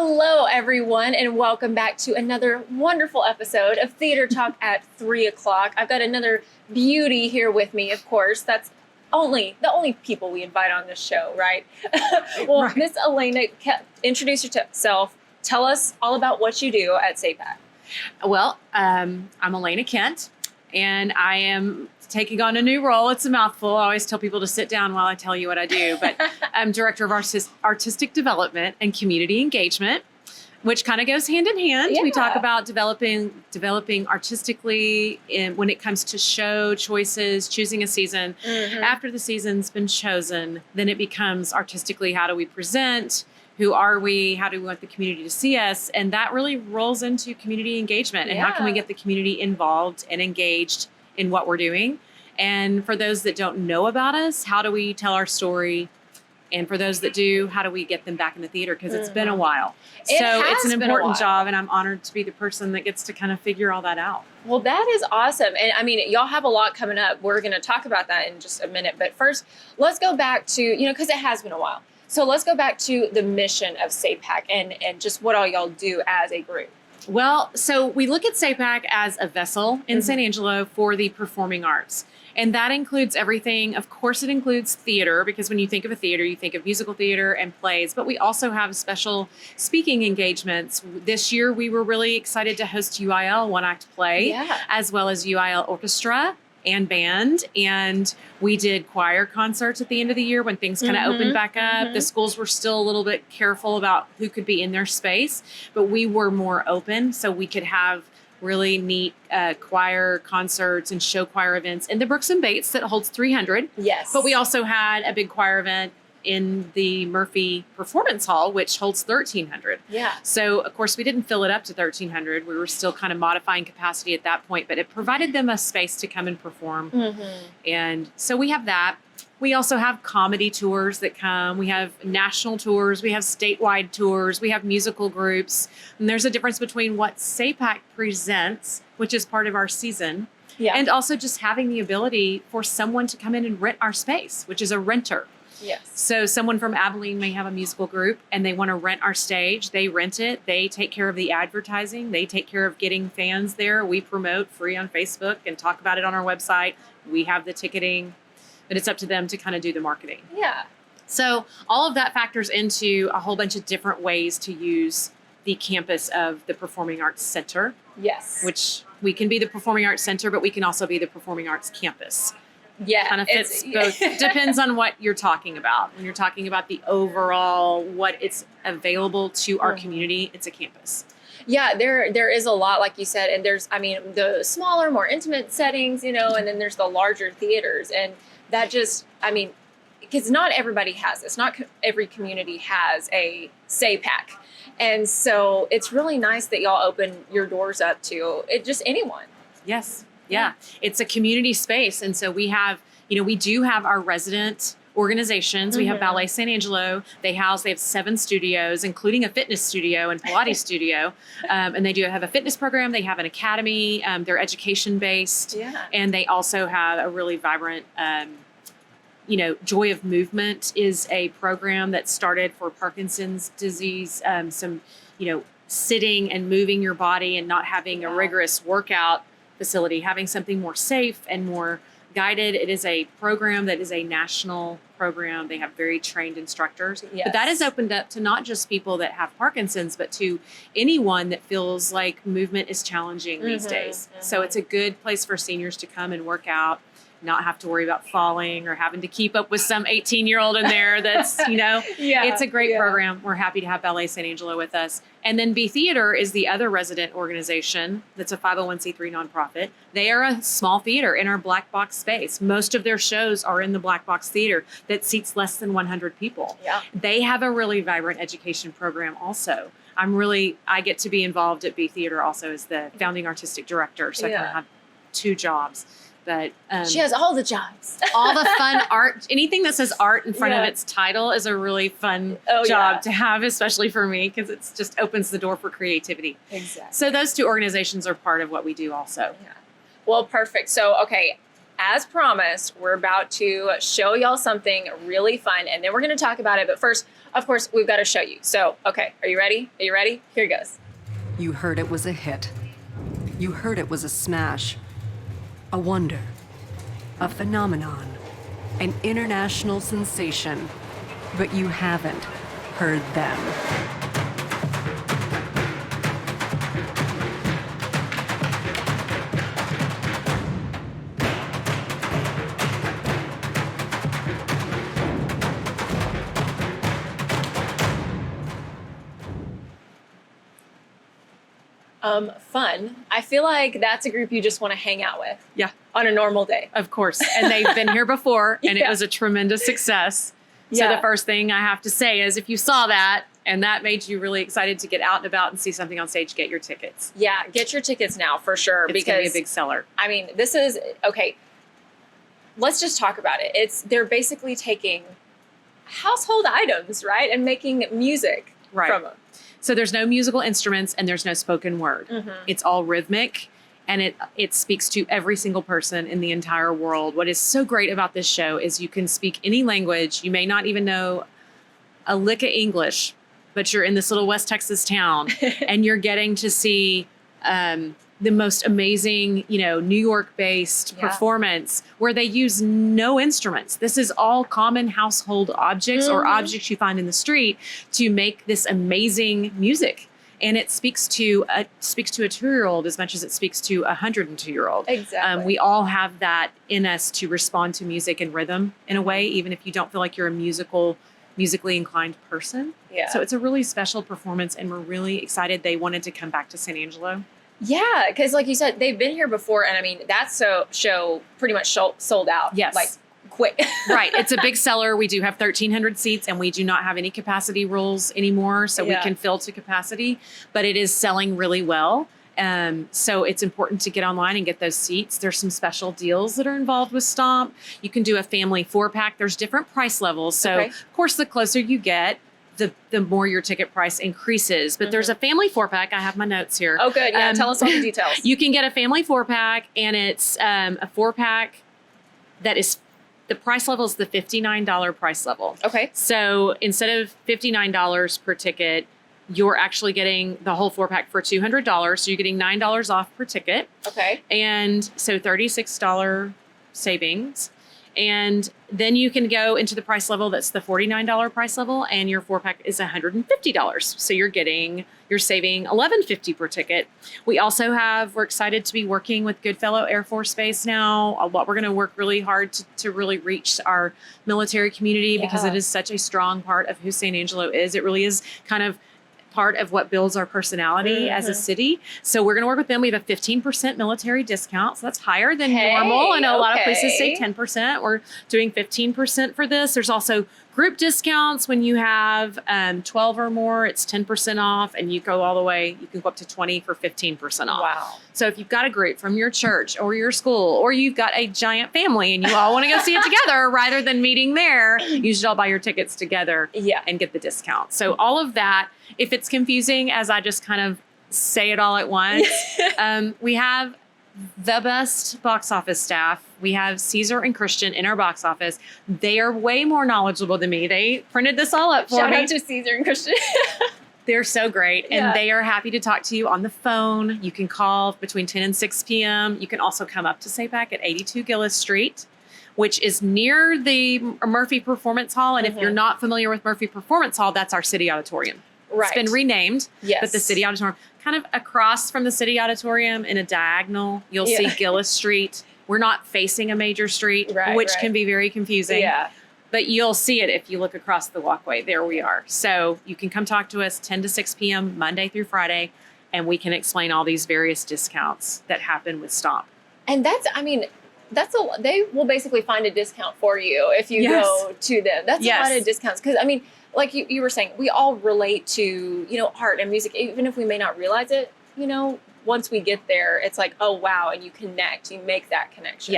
Hello, everyone, and welcome back to another wonderful episode of Theater Talk at 3 o'clock. I've got another beauty here with me, of course. That's the only people we invite on this show, right? Well, right. Miss Elena, introduce yourself. Tell us all about what you do at SAPAC. Well, I'm Elena Kent, and I am taking on a new role. It's a mouthful. I always tell people to sit down while I tell you what I do, but I'm Director of Artistic Development and Community Engagement, which kind of goes hand in hand. Yeah. We talk about developing artistically when it comes to show choices, choosing a season. Mm-hmm. After the season's been chosen, then it becomes artistically, how do we present? Who are we? How do we want the community to see us? And that really rolls into community engagement. And how can we get the community involved and engaged in what we're doing? And for those that don't know about us, how do we tell our story? And for those that do, how do we get them back in the theater? Because it's been a while. So it's an important job, and I'm honored to be the person that gets to kind of figure all that out. Well, that is awesome. And I mean, y'all have a lot coming up. We're going to talk about that in just a minute. But first, let's go back to, because it has been a while. So let's go back to the mission of SAPAC and just what all y'all do as a group. Well, so we look at SAPAC as a vessel in San Angelo for the performing arts. And that includes everything. Of course, it includes theater, because when you think of a theater, you think of musical theater and plays. But we also have special speaking engagements. This year, we were really excited to host UIL One Act Play, as well as UIL Orchestra and band. And we did choir concerts at the end of the year when things kind of opened back up. The schools were still a little bit careful about who could be in their space, but we were more open so we could have really neat choir concerts and show choir events in the Brooks and Bates that holds 300. Yes. But we also had a big choir event in the Murphy Performance Hall, which holds 1,300. Yeah. So, of course, we didn't fill it up to 1,300. We were still kind of modifying capacity at that point, but it provided them a space to come and perform. And so we have that. We also have comedy tours that come. We have national tours. We have statewide tours. We have musical groups. And there's a difference between what SAPAC presents, which is part of our season, and also just having the ability for someone to come in and rent our space, which is a renter. Yes. So someone from Abilene may have a musical group and they want to rent our stage. They rent it. They take care of the advertising. They take care of getting fans there. We promote free on Facebook and talk about it on our website. We have the ticketing, but it's up to them to kind of do the marketing. Yeah. So all of that factors into a whole bunch of different ways to use the campus of the Performing Arts Center. Yes. Which we can be the Performing Arts Center, but we can also be the Performing Arts Campus. Yeah. Kind of fits both. Depends on what you're talking about. When you're talking about the overall, what it's available to our community, it's a campus. Yeah, there is a lot, like you said, and there's, the smaller, more intimate settings, and then there's the larger theaters, and that just, because not everybody has this. Not every community has a SAPAC. And so it's really nice that y'all open your doors up to just anyone. Yes. Yeah. It's a community space. And so we have, we do have our resident organizations. We have Ballet San Angelo. They have 7 studios, including a fitness studio and Pilates studio. And they do have a fitness program. They have an academy. They're education based. Yeah. And they also have a really vibrant, Joy of Movement is a program that started for Parkinson's disease. Sitting and moving your body and not having a rigorous workout facility, having something more safe and more guided. It is a program that is a national program. They have very trained instructors. Yes. But that is opened up to not just people that have Parkinson's, but to anyone that feels like movement is challenging these days. So it's a good place for seniors to come and work out, not have to worry about falling or having to keep up with some 18-year-old in there that's, it's a great program. We're happy to have Ballet San Angelo with us. And then B Theater is the other resident organization that's a 501c3 nonprofit. They are a small theater in our black box space. Most of their shows are in the black box theater that seats less than 100 people. Yeah. They have a really vibrant education program also. I get to be involved at B Theater also as the founding artistic director. So I kind of have 2 jobs. But she has all the jobs. All the fun art. Anything that says art in front of its title is a really fun job to have, especially for me, because it just opens the door for creativity. Exactly. So those 2 organizations are part of what we do also. Yeah. Well, perfect. So, okay, as promised, we're about to show y'all something really fun, and then we're going to talk about it. But first, of course, we've got to show you. So, okay, are you ready? Are you ready? Here goes. You heard it was a hit. You heard it was a smash. A wonder. A phenomenon. An international sensation. But you haven't heard them. Fun. I feel like that's a group you just want to hang out with. Yeah. On a normal day. Of course. And they've been here before, and Yeah. it was a tremendous success. So Yeah. the first thing I have to say is if you saw that and that made you really excited to get out and about and see something on stage, get your tickets. Yeah, get your tickets now for sure. It's going to be a because big seller. I mean, this is okay. Let's just talk about it. They're basically taking household items, right, and making music Right. from them. So there's no musical instruments and there's no spoken word. Mm-hmm. It's all rhythmic, and it speaks to every single person in the entire world. What is so great about this show is you can speak any language. You may not even know a lick of English, but you're in this little West Texas town and you're getting to see the most amazing, New York-based Yeah. performance where they use no instruments. This is all common household objects or objects you find in the street to make this amazing music. And it speaks to a 2-year-old as much as it speaks to a 102-year-old. Exactly. We all have that in us to respond to music and rhythm in a way, even if you don't feel like you're a musically inclined person. Yeah. So it's a really special performance, and we're really excited they wanted to come back to San Angelo. Yeah, because like you said, they've been here before, and I mean that show pretty much sold out. Yes. like quick. Right. It's a big seller. We do have 1,300 seats, and we do not have any capacity rules anymore, so we Yeah. can fill to capacity. But it is selling really well. So it's important to get online and get those seats. There's some special deals that are involved with Stomp. You can do a family 4-pack. There's different price levels. So Okay. of course, the closer you get, the more your ticket price increases. But there's a family 4-pack. I have my notes here. Oh, good. Yeah, tell us all the details. You can get a family 4-pack, and it's a 4-pack that is, the price level is the $59 price level. Okay. So instead of $59 per ticket, you're actually getting the whole 4-pack for $200. So you're getting $9 off per ticket. Okay. And so $36 savings. And then you can go into the price level that's the $49 price level, and your 4-pack is $150. So you're saving $11.50 per ticket. We're excited to be working with Goodfellow Air Force Base now. We're going to work really hard to really reach our military community because Yeah. it is such a strong part of who San Angelo is. It really is kind of part of what builds our personality as a city. So we're going to work with them. We have a 15% military discount. So that's higher than normal. I know a lot of places say 10%. We're doing 15% for this. There's also group discounts. When you have 12 or more, it's 10% off, and you go all the way. You can go up to 20 for 15% off. Wow. So if you've got a group from your church or your school, or you've got a giant family and you all want to go see it together rather than meeting there, you should all buy your tickets together and get the discount. So all of that, if it's confusing as I just kind of say it all at once, we have the best box office staff. We have Caesar and Christian in our box office. They are way more knowledgeable than me. They printed this all up for Shout me. out to Caesar and Christian. They're so great. Yeah. And they are happy to talk to you on the phone. You can call between 10 and 6 p.m. You can also come up to SAPAC at 82 Gillis Street, which is near the Murphy Performance Hall. And if you're not familiar with Murphy Performance Hall, that's our city auditorium. Right. It's been renamed, Yes. but the city auditorium, kind of across from the city auditorium in a diagonal, you'll see Gillis Street. We're not facing a major street, which can be very confusing. Yeah. But you'll see it if you look across the walkway. There we are. So you can come talk to us 10 to 6 p.m. Monday through Friday, and we can explain all these various discounts that happen with Stomp. And they will basically find a discount for you if you go to them. That's a lot of discounts. Because, I mean, like you were saying, we all relate to, art and music, even if we may not realize it, once we get there, it's like, oh, wow. And you make that connection.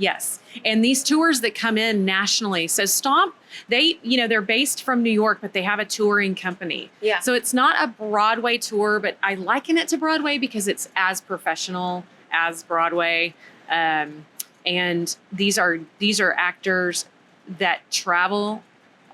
Yes. And these tours that come in nationally. So Stomp, they're based from New York, but they have a touring company. Yeah. So it's not a Broadway tour, but I liken it to Broadway because it's as professional as Broadway. And And these are actors that travel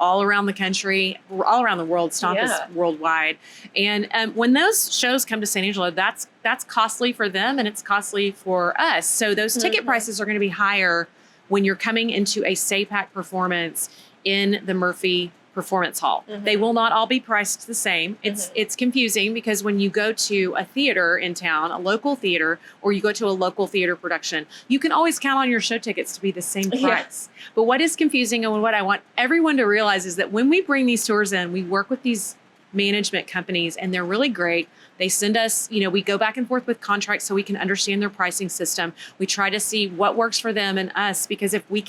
all around the country, all around the world. Stomp is worldwide. And when those shows come to San Angelo, that's costly for them and it's costly for us. So those ticket prices are going to be higher when you're coming into a SAPAC performance in the Murphy Performance Hall. They will not all be priced the same. It's confusing because when you go to a theater in town, a local theater, or you go to a local theater production, you can always count on your show tickets to be the same price. But what is confusing and what I want everyone to realize is that when we bring these tours in, we work with these management companies and they're really great. They send us, we go back and forth with contracts so we can understand their pricing system. We try to see what works for them and us, because if they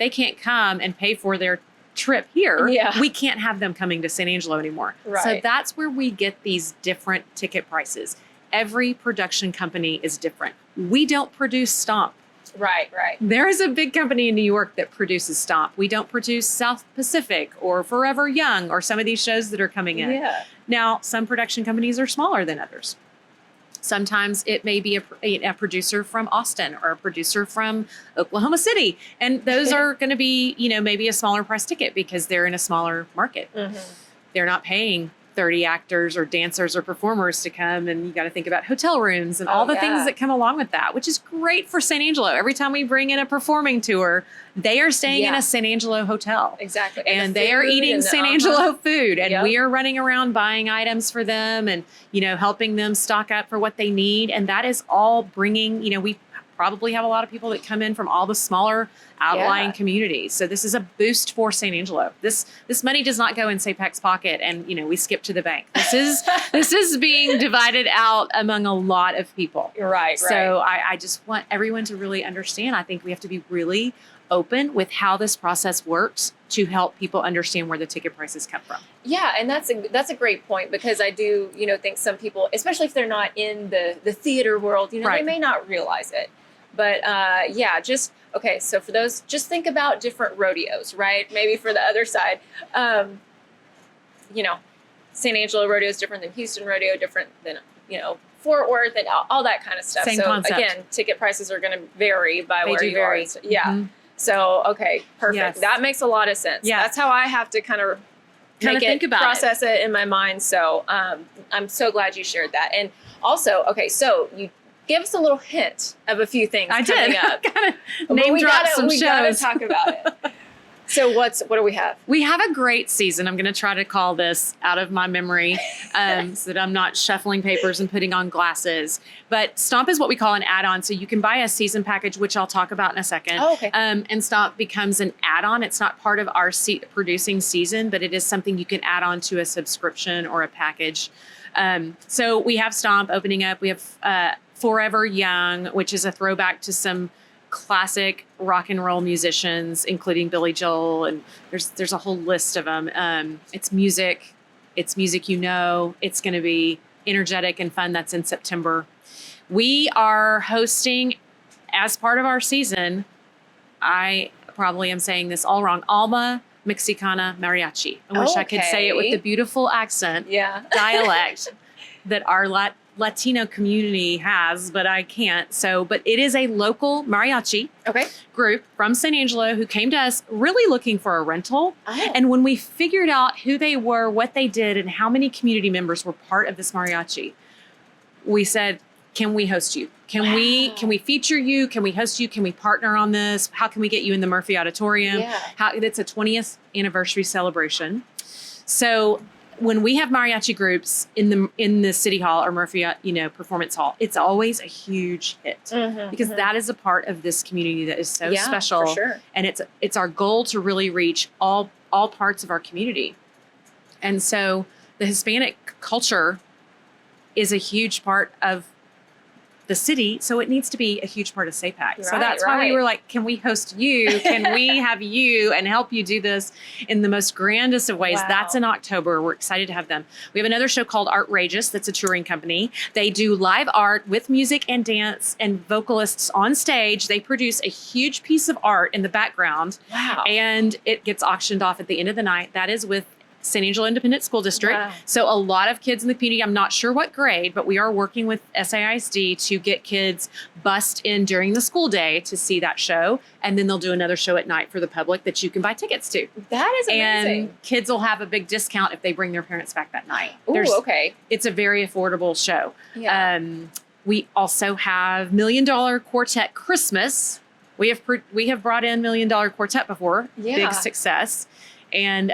can't come and pay for their trip here, we can't have them coming to San Angelo anymore. Right. So that's where we get these different ticket prices. Every production company is different. We don't produce Stomp. Right. There is a big company in New York that produces Stomp. We don't produce South Pacific or Forever Young or some of these shows that are coming in. Yeah. Now, some production companies are smaller than others. Sometimes it may be a producer from Austin or a producer from Oklahoma City. And those are going to be, maybe a smaller price ticket because they're in a smaller market. They're not paying 30 actors or dancers or performers to come, and you got to think about hotel rooms and all the things that come along with that, which is great for San Angelo. Every time we bring in a performing tour, they are staying in a San Angelo hotel. Exactly. And they are eating San Angelo food, and we are running around buying items for them and, helping them stock up for what they need. And that is all bringing, we probably have a lot of people that come in from all the smaller outlying communities. So this is a boost for San Angelo. This money does not go in SAPAC's pocket and, we skip to the bank. This is being divided out among a lot of people. Right. So I just want everyone to really understand. I think we have to be really open with how this process works to help people understand where the ticket prices come from. Yeah, and that's a great point, because I do, think some people, especially if they're not in the theater world, they may not realize it. But so for those, just think about different rodeos, right? Maybe for the other side, San Angelo rodeo is different than Houston rodeo, different than, Fort Worth and all that kind of stuff. Same so concept. Again, ticket prices are going to vary by where you vary. are. So, So, okay, perfect. Yes. That makes a lot of sense. Yeah. That's how I have to kind of think about process it in my mind. So I'm so glad you shared that. And also, okay, so you give us a little hint of a few things coming up. Name drop some shows. We gotta talk about it. So what do we have? We have a great season. I'm going to try to call this out of my memory so that I'm not shuffling papers and putting on glasses. But Stomp is what we call an add-on. So you can buy a season package, which I'll talk about in a second. Oh, okay. And Stomp becomes an add-on. It's not part of our producing season, but it is something you can add on to a subscription or a package. So we have Stomp opening up. We have Forever Young, which is a throwback to some classic rock and roll musicians, including Billy Joel, and there's a whole list of them. It's music. It's going to be energetic and fun. That's in September. We are hosting, as part of our season, I probably am saying this all wrong, Alma Mexicana Mariachi. I wish I could say it with the beautiful accent, dialect that our Latino community has, but I can't. But it is a local mariachi group from San Angelo who came to us really looking for a rental. Oh. And when we figured out who they were, what they did, and how many community members were part of this mariachi, we said, can we host you? Can we feature you? Can we host you? Can we partner on this? How can we get you in the Murphy Auditorium? It's a 20th anniversary celebration. So when we have mariachi groups in the City Hall or Murphy, Performance Hall, it's always a huge hit because that is a part of this community that is so special. For sure. And it's our goal to really reach all parts of our community. And so the Hispanic culture is a huge part of the city, so it needs to be a huge part of SAPAC. So that's why we were like, can we host you? Can we have you and help you do this in the most grandest of ways? Wow. That's in October. We're excited to have them. We have another show called Artrageous that's a touring company. They do live art with music and dance and vocalists on stage. They produce a huge piece of art in the background. Wow. And it gets auctioned off at the end of the night. That is with San Angelo Independent School District. Wow. So a lot of kids in the community, I'm not sure what grade, but we are working with SAISD to get kids bussed in during the school day to see that show. And then they'll do another show at night for the public that you can buy tickets to. That is amazing. And kids will have a big discount if they bring their parents back that night. Ooh, okay. It's a very affordable show. Yeah. We also have $1 Million Quartet Christmas. We have brought in $1 Million Quartet before. Yeah. Big success. And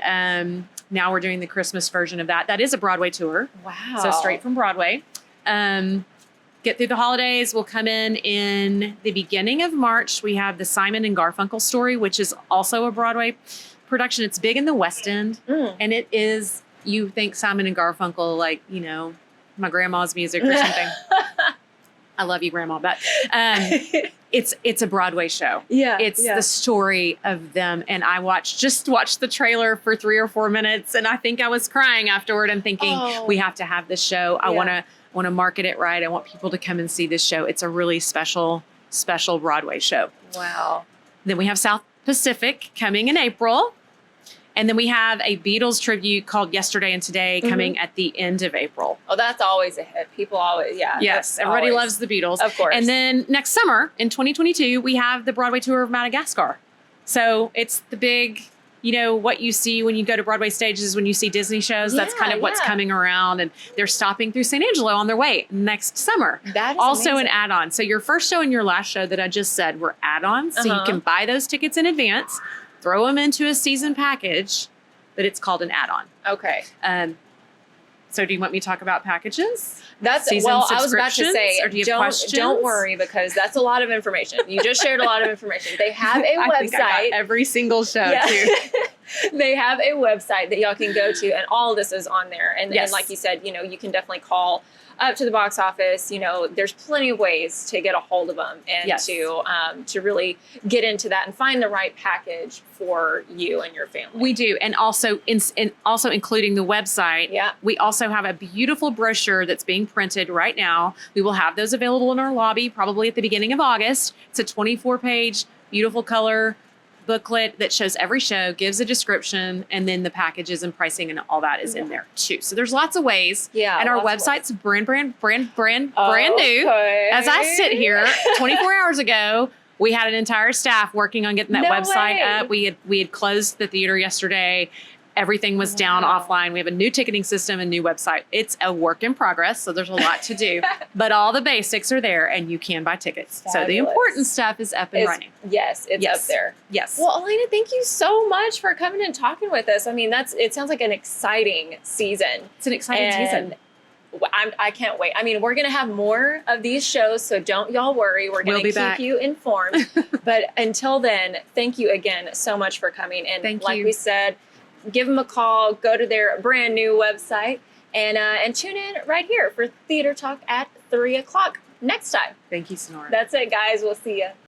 now we're doing the Christmas version of that. That is a Broadway tour. Wow. So straight from Broadway. Get through the holidays. We'll come in the beginning of March. We have the Simon and Garfunkel story, which is also a Broadway production. It's big in the West End. And it is, you think Simon and Garfunkel, like, you know, my grandma's music or something. I love you, Grandma. But it's a Broadway show. Yeah. It's the story of them. And I just watched the trailer for 3 or 4 minutes, and I think I was crying afterward and thinking, we have to have this show. I want to market it right. I want people to come and see this show. It's a really special Broadway show. Wow. Then we have South Pacific coming in April. And then we have a Beatles tribute called Yesterday and Today coming at the end of April. Oh, that's always a hit. People always, Yes, everybody loves the Beatles. Of course. And then next summer, in 2022, we have the Broadway tour of Madagascar. So it's the big, you know, what you see when you go to Broadway stages, when you see Disney shows, that's kind of what's coming around. And they're stopping through San Angelo on their way next summer. That is also amazing. an add-on. So your first show and your last show that I just said were add-ons. So you can buy those tickets in advance, throw them into a season package, but it's called an add-on. Okay. So do you want me to talk about packages? That's Season well, I was about to subscriptions? say, Or do you have questions? don't worry, because that's a lot of information. You just shared a lot of information. They have a I think I website. got every single show too. They have a website that y'all can go to, and all of this is on there. And like you said, you know, you can definitely call up to the box office. You know, there's plenty of ways to get a hold of them and to really get into that and find the right package for you and your family. We do, and also also including the website. Yeah. We also have a beautiful brochure that's being printed right now. We will have those available in our lobby probably at the beginning of August. It's a 24-page, beautiful color booklet that shows every show, gives a description, and then the packages and pricing and all that is in there too. So there's lots of ways. Yeah. And our website's brand new. As I sit here 24 hours ago, we had an entire staff working on getting that website up. We had closed the theater yesterday. Everything was down offline. We have a new ticketing system and new website. It's a work in progress, so there's a lot to do. But all the basics are there, and you can buy tickets. Fabulous. So the important stuff is up and running. Yes, it's up there. Yes. Well, Elena, thank you so much for coming and talking with us. I mean, it sounds like an exciting season. It's an exciting season. I can't wait. I mean, we're going to have more of these shows, so don't y'all worry. We're going to keep you informed. But until then, thank you again so much for coming. And like we said, give them a call, go to their brand new website, and tune in right here for Theater Talk at 3 o'clock next time. Thank you, Senora. That's it, guys. We'll see you.